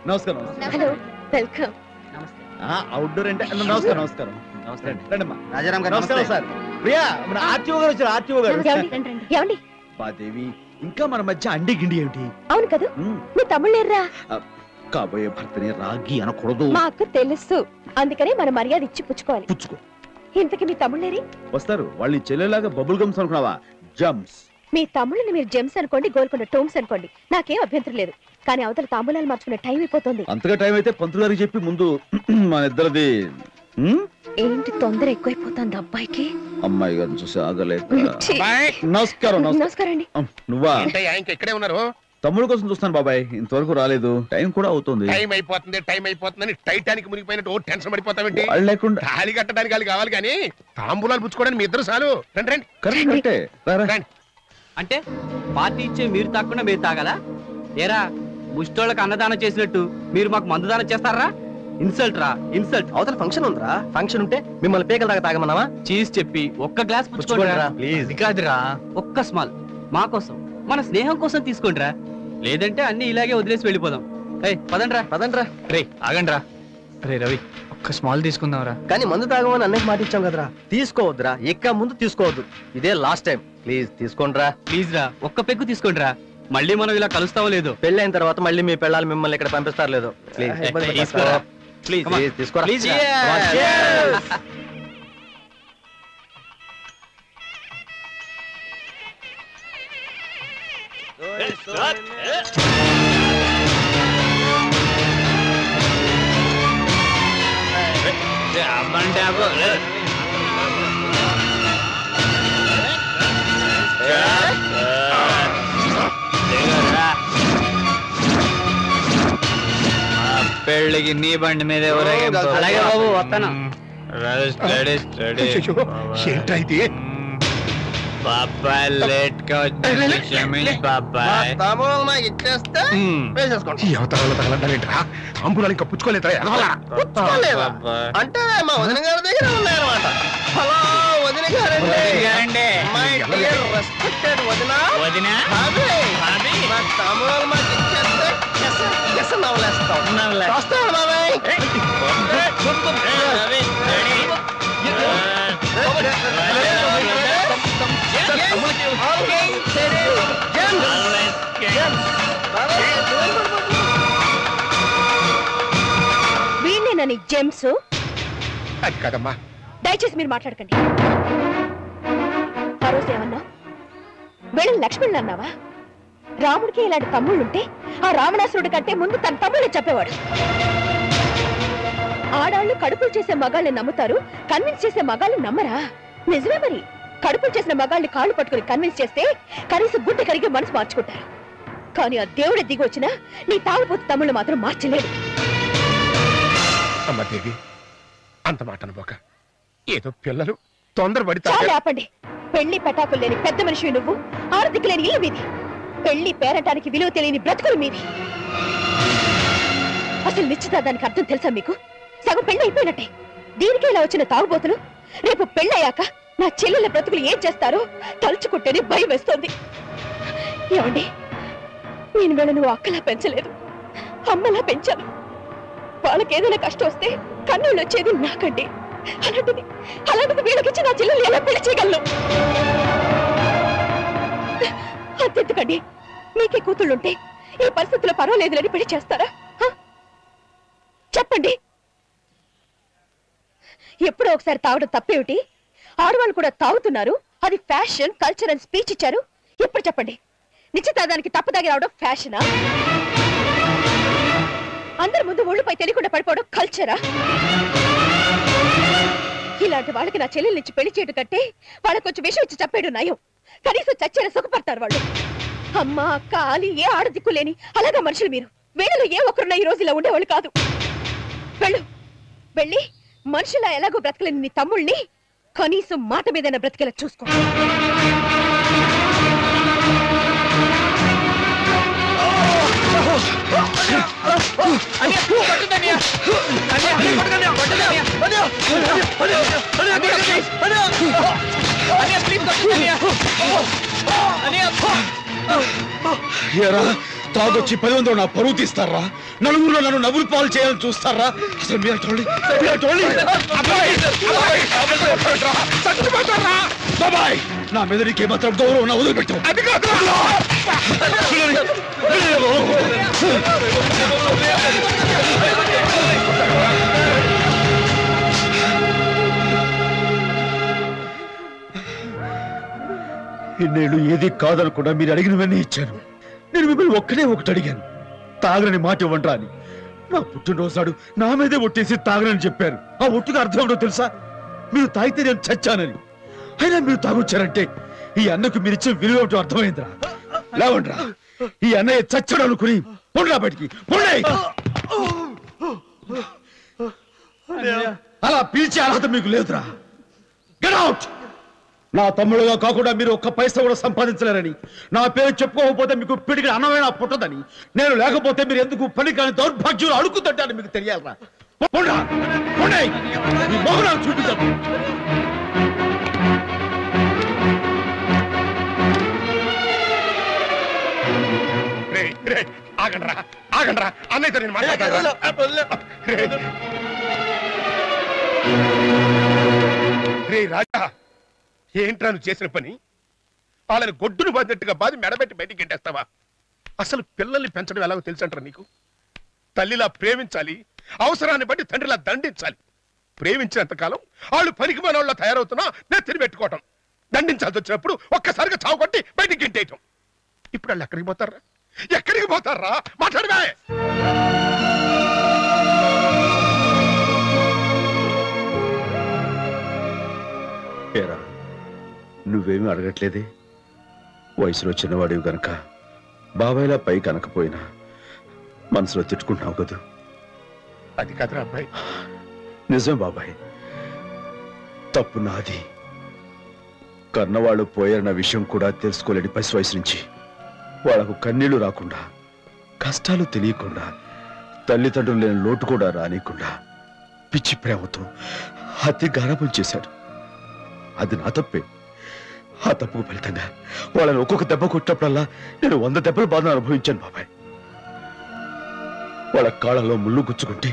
నమస్కారం. Hello, welcome. Outdoor అంటే నమస్కారం. నమస్కారం. రండమ్మా. రాజారాం గారు నమస్కారం సార్. ప్రియా, మన ఆర్టీఓ గారు వచ్చారు. ఆర్టీఓ గారు. ఏమండి? బాదేవి, ఇంకా మన మధ్య అండి గిండి ఏమిటి? అవును కదా, మీ తమ్ముళ్ళేర్రా? కాబోయే భర్తని రాగి అనకూడదు. మాకు తెలుసు, అందుకనే మన మర్యాద ఇచ్చి పుచ్చుకోవాలి. పుచ్చుకో. ఇంతకి మీ తమ్ముళ్ళేరి? వస్తారు. వాళ్ళు చెల్లెలాగా బబుల్ గమ్స్ అనుకున్నావా? జమ్స్. మీ తమ్ముళ్ళని మీరు జెమ్స్ అనుకోండి, గోల్కొండ టోమ్స్ అనుకోండి, నాకేం అభ్యంతరం లేదు. కానీ అవతల తాంబూలాలు మార్చుకునే టైం అయిపోతుంది. అంతగా టైం అయితే పంతులు గారికి చెప్పి ముందు మన ఇద్దరిది. ఏంటి తొందర ఎక్కువైపోతుంది అబ్బాయికి? అమ్మాయి గారిని చూసి ఆగలేదు. నమస్కారం. నమస్కారం అండి. నువ్వా? ఇక్కడే ఉన్నారు. తమ్ముడు కోసం చూస్తాను బాబాయ్, ఇంతవరకు రాలేదు. టైం కూడా అవుతుంది. టైం అయిపోతుందని టైటానిక్ మునిగిపోయినట్టు ఓ టెన్షన్ పడిపోతావేంటి? లేకుండా తాళి కట్టడానికి వాళ్ళు కావాలి కానీ తాంబూలాలు పుచ్చుకోవడానికి మీ ఇద్దరు చాలు. రండి రండి. కరెక్టే. అంటే పార్టీ ఇచ్చే మీరు తాకుండా మీరు తాగలా? ఏరా, ముష్టోళ్ళకి అన్నదానం చేసినట్టు మీరు మాకు మందు దానం చేస్తారా? ఇన్సల్ట్ రా, ఇన్సల్ట్. అవతల ఫంక్షన్ ఉందిరా. ఫంక్షన్ ఉంటే మిమ్మల్ని పేకల దాకా తాగమన్నావా? చీజ్ చెప్పి ఒక్క గ్లాస్ పుచ్చుకోండిరా ప్లీజ్. కాదురా, ఒక్క స్మాల్ మా కోసం, మన స్నేహం కోసం తీసుకోండిరా. లేదంటే అన్ని ఇలాగే వదిలేసి వెళ్ళిపోదాం. పదండ్రా. రే ఆగండ్రా. రే రవి, ఒక్క స్మాల్ తీసుకుందాంరా. కానీ మందు తాగమని అన్నయ్య మాట ఇచ్చాం కదరా. తీసుకోవద్దురా, ఎక్క ముందు తీసుకోవద్దు. ఇదే లాస్ట్ టైం. ప్లీజ్ తీసుకోండిరా. ప్లీజ్ రా, ఒక్క పెగ్గు తీసుకోండిరా. మళ్ళీ మనం ఇలా కలుస్తావో లేదో. పెళ్ళైన తర్వాత మళ్ళీ మీ పెళ్ళాలు మిమ్మల్ని ఇక్కడ పంపిస్తారు లేదో. ప్లీజ్ తీసుకోరా. పెళ్ళికి నీ బండి మీద అలాగే బాబు వస్తాను. ఏంటైతే బాబాయ్ లేట్ గా వచ్చి బాబాయ్ తాంబూలాలు ఇంకా పుచ్చుకోలేదా? అంటే మా వదిన గారి దగ్గర ఉన్నాయన్నమాట. హలో వదిన గారండి. మై డియర్ రెస్పెక్టెడ్ వదిన. మా తాంబూలాలు మాకు ఇచ్చేస్తే వస్తాను బాబాయ్. వీణ్ణేనని జెమ్స్? అది కదమ్మా. దయచేసి మీరు మాట్లాడకండి. ఆ రోజు ఏమన్నా వీళ్ళని లక్ష్మణులు అన్నావా? రాముడికి ఇలాంటి తమ్ముళ్ళుంటే ఆ రావణాసురుడి కంటే ముందు తన తమ్ముళ్ళని చెప్పేవాడు. ఆడాళ్ళు కడుపులు చేసే మగాళ్ళని నమ్ముతారు, కన్విన్స్ చేసే మగాళ్ళని నమ్మరా? నిజమే మరి. కడుపులు చేసిన మగాళ్ళని కాళ్ళు పట్టుకుని కన్విన్స్ చేస్తే కనీసం గుడ్డ కరిగి మనసు మార్చుకుంటారు. కానీ ఆ దేవుడి దిగి వచ్చినా నీ తాగుపోతు తమ్ముళ్ళు మాత్రం మార్చలేడు. అమ్మ దేవి, అంత మాట అనుకోక. ఏదో పిల్లలు తొందరపడి చాలా ఆపండి. పెళ్లి పెటాకులు లేని పెద్ద మనిషి నువ్వు, ఆర్థిక లేని ఇల్లు మీది, పెళ్లి పేరటానికి విలువ తెలియని బ్రతుకులు మీది. అసలు నిశ్చితార్థానికి అర్థం తెలుసా మీకు? సగం పెళ్లి అయిపోయినట్టే. దీనికే ఇలా వచ్చిన తాగుబోతులు రేపు పెళ్ళయ్యాక నా చెల్లెల బ్రతుకులు ఏం చేస్తారో తలుచుకుంటేనే భయం వేస్తోంది. ఏమండి, నేను వీళ్ళను అక్కలా పెంచలేదు, అమ్మలా పెంచాను. వాళ్ళకేదైనా కష్టం వస్తే కన్నీళ్ళు వచ్చేది నాకండి. అలాంటిది వీళ్ళకిచ్చి నా చెల్లెలు ఎలా పెళ్లి చేయగలను? అంతెందుకండి, మీకే కూతుళ్ళుంటే ఈ పరిస్థితుల్లో పర్వాలేదులని పెళ్లి చేస్తారా? చెప్పండి. ఎప్పుడో ఒకసారి తాగడం తప్పేమిటి? ఆడవాళ్ళు కూడా తాగుతున్నారు, అది ఫ్యాషన్, కల్చర్ అని స్పీచ్ ఇచ్చారు. ఎప్పుడు చెప్పండి, నిశ్చితార్థానికి తప్పు తాగి రావడం ఫ్యాషనా? అందరి ముందు ఒళ్ళుపై తెలియకుండా పడిపోవడం కల్చరా? ఇలాంటి వాళ్ళకి నా చెల్లెల నుంచి పెళ్లి చేయడం కంటే వాళ్ళకి కొంచెం విషయం ఇచ్చి చెప్పేడు నయం. కనీసం చచ్చేలా సుఖపడతారు వాళ్ళు. అమ్మ, అక్క, ఆలి ఏ ఆడదిక్కు లేని అలాగా మనుషులు మీరు. వీళ్ళలో ఏ ఒక్కరున్నా ఈ రోజు ఇలా ఉండేవాళ్ళు కాదు. వెళ్ళు, వెళ్ళి మనుషులా ఎలాగో బ్రతకలేని నీ తమ్ముళ్ళని కనీసం మాట మీదైనా బ్రతికేలా చూసుకో. తాగొచ్చి 10 మందిలో నా పరువు తీస్తారా? నలుగురిలో నన్ను నవ్వులు పాలు చేయాలని చూస్తారా? అసలు మీరు బాబాయ్, నా మీద నీకే మాత్రం గౌరవం నా వదిలిపెట్టావు. ఇన్నేళ్ళు ఏది కాదనకుండా మీరు అడిగినవన్నీ ఇచ్చాను. నేను మిమ్మల్ని ఒక్కటే ఒకటి అడిగాను, తాగరని మాట ఇవ్వండి అని. నా పుట్టినరోజు నాడు నా మీదే ఒట్టేసి తాగరని చెప్పారు. ఆ ఒట్టుగా అర్థం ఏంటో తెలుసా? మీరు తాగితే నేను చచ్చానని. అయినా మీరు తాగొచ్చారంటే ఈ అన్నకు మీరు ఇచ్చిన విలువ ఏమిటో అర్థమైందిరా. లేవండ్రా, ఈ అన్నయ్య చచ్చాడు అనుకుని పొండ్రా బయటికి పొండే. అలా పిలిచే అర్హత మీకు లేదురా. Get out. నా తమ్ముడుగా కాకుండా మీరు ఒక్క పైసా కూడా సంపాదించలేరని, నా పేరు చెప్పుకోకపోతే మీకు పిడికి అన్నమైనా పుట్టదని, నేను లేకపోతే మీరు ఎందుకు పని కాని దౌర్భాగ్యులు అడుగుతుంటారని మీకు తెలియాలరా. చూపించారు. ఆగండ్రా ఆగండ్రా, అన్నయ్యతో నేను మాట్లాడతాను. రే రాజా, ఏంట్రా నువ్వు చేసిన పని? వాళ్ళని గొడ్డును బాధినట్టుగా బాధి మెడబెట్టి బయటికి గెంటేస్తావా? అసలు పిల్లల్ని పెంచడం ఎలాగో తెలుసంటారా నీకు? తల్లిలా ప్రేమించాలి, అవసరాన్ని బట్టి తండ్రిలా దండించాలి. ప్రేమించినంత కాలం వాళ్ళు పనికి మనోళ్ళ తయారవుతున్నా నేను తిరిగిపెట్టుకోవటం, దండించాల్సి వచ్చినప్పుడు ఒక్కసారిగా చావు కొట్టి బయటికి గెంటేయటం. ఇప్పుడు వాళ్ళు ఎక్కడికి పోతారా? ఎక్కడికి పోతారా? మాట్లాడవే. ఏరా, నువ్వేమీ అడగట్లేదే. వయసులో చిన్నవాడివి గనక బాబాయ్లా పై కనకపోయినా మనసులో తిట్టుకుంటున్నావు కదూ. అది కదరా అబ్బాయి. నిజం బాబాయ్, తప్పు నాది. కన్నవాళ్ళు పోయారన్న విషయం కూడా తెలుసుకోలేని పసి వయసు నుంచి వాళ్లకు కన్నీళ్లు రాకుండా, కష్టాలు తెలియకుండా, తల్లిదండ్రులు లేని లోటు కూడా రానియకుండా పిచ్చి ప్రేమతో అతి గారాబం చేశాడు. అది నా తప్పే. ఆ తప్పుకు ఫలితంగా వాళ్ళని ఒక్కొక్క దెబ్బ కొట్టినప్పుడల్లా నేను 100 దెబ్బల బాధను అనుభవించాను బాబాయ్. వాళ్ళ కాళ్ళలో ముళ్ళు గుచ్చుకుంటే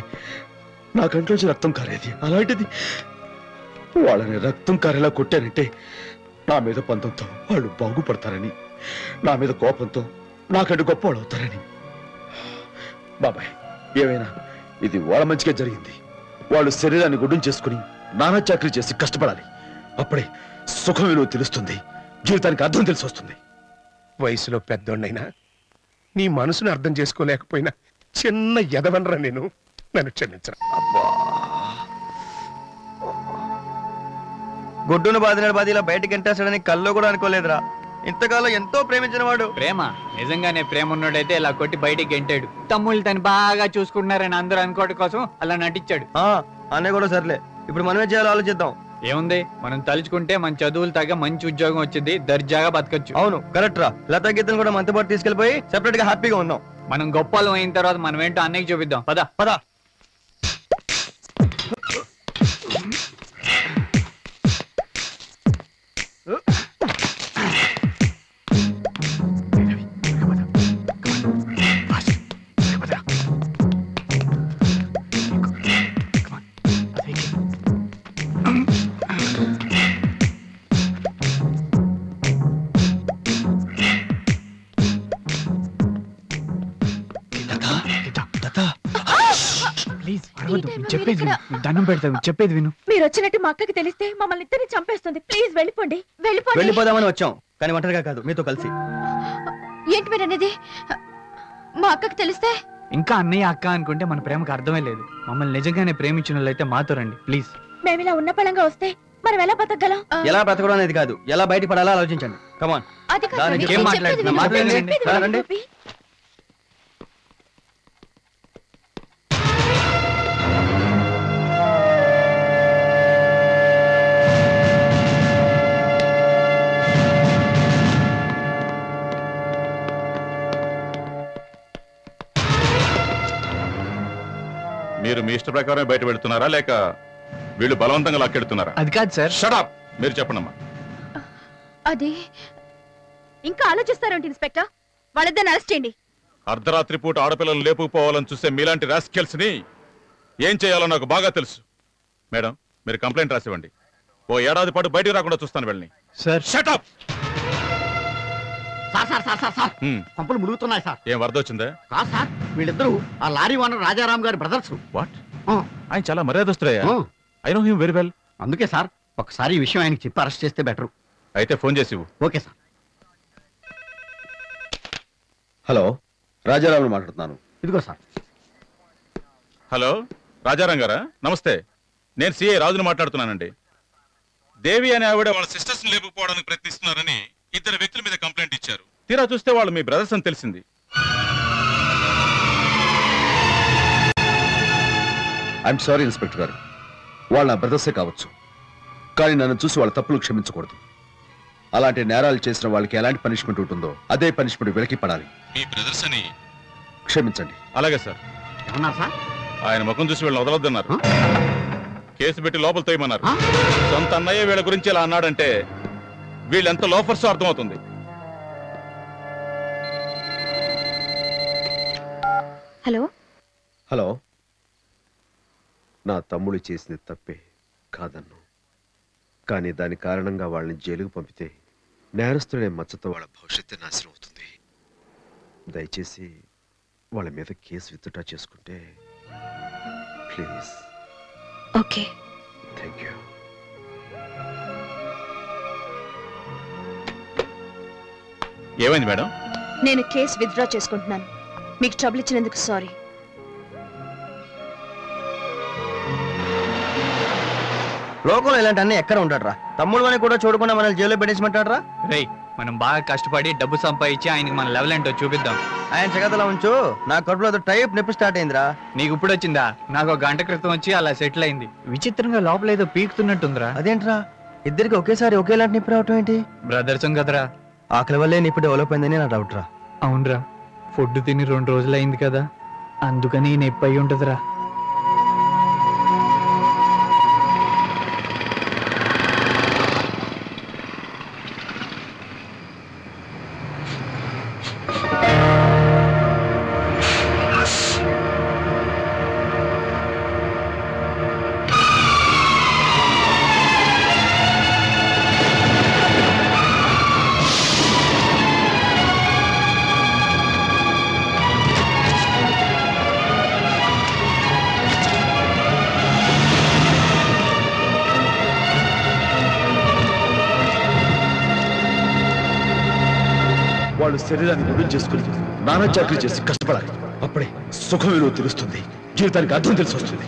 నా కంట్లోంచి రక్తం కారేది. అలాంటిది వాళ్ళని రక్తం కారేలా కొట్టానంటే నా మీద పంతంతో వాళ్ళు బాగుపడతారని, నా మీద కోపంతో నాకంటే గొప్ప వాళ్ళు అవుతారని. బాబాయ్, ఏమైనా ఇది వాళ్ళ మంచిగా జరిగింది. వాళ్ళు శరీరాన్ని గుడ్డం చేసుకుని నానా చాకరీ చేసి కష్టపడాలి. అప్పుడే సుఖం విలువ తెలుస్తుంది, జీవితానికి అర్థం తెలిసి వస్తుంది. వయసులో పెద్దోళ్ళైనా నీ మనసును అర్థం చేసుకోలేకపోయినా చిన్న ఎదవనరా నేను. నన్ను క్షమించరా. గొడ్డును బాధినాడు బాధిలా బయటకి ఎంటేస్తాడని కల్లో కూడా అనుకోలేదురా. ఇంతకాలం ఎంతో ప్రేమించిన వాడు. ప్రేమ నిజంగానే ప్రేమ ఉన్నాడైతే ఇలా కొట్టి బయటికి గెంటాడు. తమ్ముళ్ళు తను బాగా చూసుకుంటున్నారని అందరూ అనుకోవడం కోసం అలా నటించాడు. అనే కూడా సర్లే, ఇప్పుడు మనమే చేయాలో ఆలోచిద్దాం. ఏముంది, మనం తలుచుకుంటే మన చదువులు తగ్గ మంచి ఉద్యోగం వచ్చింది, దర్జాగా బతకచ్చు. అవును, కరెక్ట్ రా. లతా గీతను కూడా మనతో పాటు తీసుకెళ్లిపోయి సెపరేట్ గా హ్యాపీగా ఉందాం. మనం గొప్పలం అయిన తర్వాత మనం ఏంటో అన్నయ్యకి చూపిద్దాం. పద పద. చెప్పేది దండం పెడతావు, చెప్పేది విను. మీరు వచ్చినట్టు మా అక్కకి తెలిస్తే మమ్మల్ని ఇద్దరిని చంపేస్తుంది. ప్లీజ్ వెళ్ళిపోండి. వెళ్ళిపోదామని వచ్చాం, కానీ ఒంటరిగా కాదు, మీతో కలిసి. ఏంటి మీరు అనేది? మా అక్కకి తెలిస్తే? ఇంకా అన్నయ్య అక్క అనుకుంటే మన ప్రేమకు అర్థమే లేదు. మమ్మల్ని నిజంగానే ప్రేమించిన వాళ్ళైతే మాతో రండి ప్లీజ్. మేము ఇలా ఉన్న పళంగా వస్తే మనం ఎలా బతకగలం? ఎలా బ్రతకడం అనేది కాదు, ఎలా బయటపడాలో ఆలోచించండి. కమాన్. అది కాదు, దానికి నేను ఏం చెప్పేది మాట్లాడుతున్నా? విను. మాట్లాడండి. చెప్పేది విను, రండి. గోపి. మీరు మీ ఇష్ట ప్రకారమే బయట పెడుతున్నారా లేక వీళ్ళు బలవంతంగా లాక్కెడుతున్నారా? అది కాదు సార్. Shut up. మీరు చెప్పండమ్మా. అది ఇంకా ఆలోచిస్తారేంటి ఇన్స్పెక్టర్? వాళ్ళిద్దరిని అరెస్ట్ చేయండి. అర్ధరాత్రి పూట ఆడపిల్లలు లేపుకుపోవాలని చూసే మీలాంటి రాస్కెల్స్ ని ఏం చేయాలో నాకు బాగా తెలుసు. మేడం, మీరు కంప్లైంట్ రాసివ్వండి. ఓ ఏడాది పాటు బయటికి రాకుండా చూస్తాను వెళ్ళని. Sir shut up. సార్ పంపులు ములుగుతున్నాయి సార్. ఏం వరద వచ్చిందా? కాదు సార్, వీళ్ళిద్దరూ ఆ లారీ ఓనర్ రాజారాం గారి బ్రదర్స్. వాట్? ఆయన చాలా మర్యాదస్తురయ్యా. I know him very well. అందుకే సార్ ఒకసారి ఈ విషయం ఆయనకి చెప్పి అరెస్ట్ చేస్తే బెటర్. అయితే ఫోన్ చేసి ఇవ్వు. Okay sir. హలో, రాజారావుని మాట్లాడుతున్నాను. ఇదిగో సార్. హలో, రాజారాం గారా? నమస్తే, నేను సిఐ రాజుని మాట్లాడుతున్నానండి. దేవి అనే ఆవిడ వాళ్ళ సిస్టర్స్ ని లేపుకుపోవడానికి ప్రయత్నిస్తున్నారని 2 వ్యక్తుల మీద కంప్లైంట్ ఇచ్చారు. తీరా చూస్తే వాళ్ళు మీ బ్రదర్స్ అని తెలిసింది. ఐఎమ్ సారీ ఇన్స్పెక్టర్ గారు, వాళ్ళ నా బ్రదర్సే కావచ్చు, కానీ నన్ను చూసి వాళ్ళ తప్పులు క్షమించకూడదు. అలాంటి నేరాలు చేసిన వాళ్ళకి ఎలాంటి పనిష్మెంట్ ఉంటుందో అదే పనిష్మెంట్ వీళ్ళకి పడాలి. మీ బ్రదర్స్ అని క్షమించండి. అలాగే సార్. ఏమన్నారు సార్? ఆయన ముఖం చూసి వీళ్ళని వదలొద్దన్నారు. కేసు పెట్టి లోపల తోయమన్నారు. సొంత అన్నయ్య వీళ్ళ గురించి ఇలా అన్నాడంటే వీళ్ళెంత లోఫర్స్ అర్థమవుతుంది. హలో హలో, నా తమ్ముడు చేసిన తప్పే కాదన్ను, కానీ దాని కారణంగా వాళ్ళని జైలుకు పంపితే నేరస్తుడే మచ్చతో వాళ్ళ భవిష్యత్తు నాశనం అవుతుంది. దయచేసి వాళ్ళ మీద కేసు విత్డ్రా చేసుకుంటే ప్లీజ్. Okay, thank you. ఏమైంది మేడం? నేను కేసు విత్డ్రా చేసుకుంటున్నాను. మీకు ట్రబుల్ ఇచ్చినందుకు సారీ. లోకంలో ఇలాంటి ఎక్కడ ఉంటాడరా? తమ్ముడు అని కూడా చూడకుండా మనల్ని జైల్లో పెట్టేసిమంటాడరా? రేయ్, మనం బాగా కష్టపడి డబ్బు సంపాదించి ఆయనకి మన లెవెల్ ఏంటో చూపిద్దాం. ఆయన జగతలా ఉంచు. నా కడుపులో టైప్ నొప్పి స్టార్ట్ అయిందిరా. నీకు ఇప్పుడు వచ్చిందా? నాకు 1 గంట క్రితం వచ్చి అలా సెటిల్ అయింది. విచిత్రంగా లోపల ఏదో పీకుతున్నట్టుందిరా. అదేంట్రా, ఇద్దరికి ఒకేసారి ఒకేలాంటి నొప్పి రావటం ఏంటి? బ్రదర్సం కదరా. ఆకలి వల్లే నొప్పి డెవలప్ అయిందని నా డౌట్ రా. అవునరా, ఫుడ్ తిని 2 రోజులు అయింది కదా, అందుకని నొప్పి అయి ఉంటదిరా. వాళ్ళు శరీరాన్ని వృద్ధి చేసుకుని నానా చాకరీ చేసి కష్టపడాలి. అప్పుడే సుఖం విలువ తెలుస్తుంది, జీవితానికి అర్థం తెలిసి వస్తుంది.